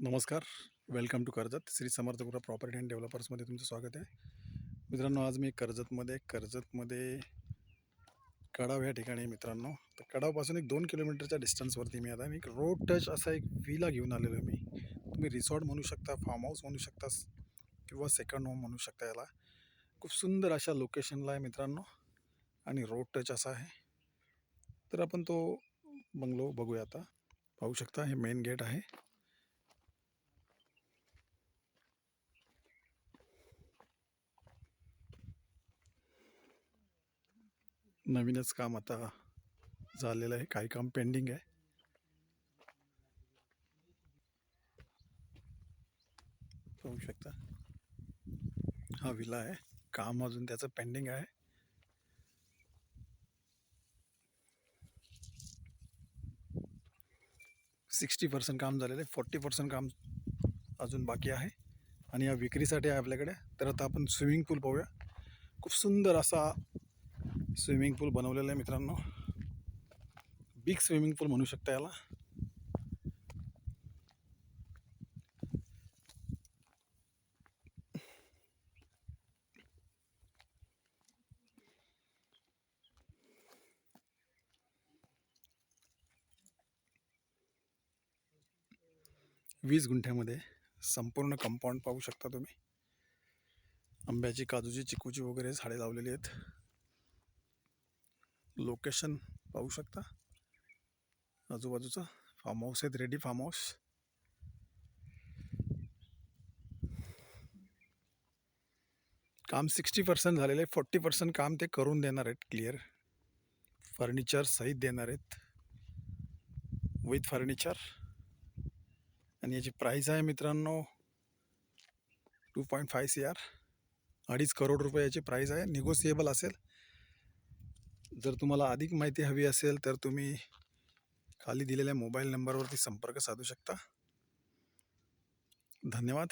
नमस्कार. Welcome to Karjat. Shri Samarth Gura property and डेव्हलपर्समध्ये तुमचं स्वागत आहे. मित्रांनो, आज मी कर्जतमध्ये कडाव या ठिकाणी आहे मित्रांनो. तर कडावपासून एक 2 किलोमीटरच्या डिस्टन्सवरती मी आता मी एक रोड टच असा एक विला घेऊन आलेलो आहे मी. तुम्ही रिसॉर्ट म्हणू शकता, फार्म हाऊस म्हणू शकता किंवा सेकंड होम म्हणू शकता याला. खूप सुंदर अशा लोकेशनला आहे मित्रांनो आणि रोड टच असा आहे. तर आपण तो बंगलो बघूया आता. पाहू शकता हे मेन गेट आहे. नवीनच काम आता झालेलं आहे, काही काम पेंडिंग आहे. पाहू शकता हा विला आहे, काम अजून त्याचं पेंडिंग आहे. सिक्स्टी 60% काम झालेलं आहे, 40% काम अजून बाकी आहे आणि या विक्रीसाठी आहे आपल्याकडे. तर आता आपण स्विमिंग पूल पाहूया. खूप सुंदर असा स्विमिंग पूल बनवलेला आहे मित्रांनो. बिग स्विमिंग पूल म्हणू शकता याला. वीस गुंठ्यामध्ये संपूर्ण कंपाऊंड पाहू शकता तुम्ही. आंब्याची, काजूची, चिकूची वगैरे झाडे लावलेली आहेत. लोकेशन पाहू शकता. आजूबाजूचा फार्म हाऊस आहेत, रेडी फार्म हाऊस. काम 60% झालेलं आहे, 40% काम ते करून देणार आहेत क्लिअर. फर्निचर सहित देणार आहेत, विथ फर्निचर. आणि याची प्राईस आहे मित्रांनो 2.5 CR, 2.5 करोड रुपये याची प्राईस आहे. निगोसिएबल असेल. जर तुम्हाला अधिक माहिती हवी असेल तर तुम्ही खाली दिलेल्या मोबाईल नंबरवरती संपर्क साधू शकता. धन्यवाद.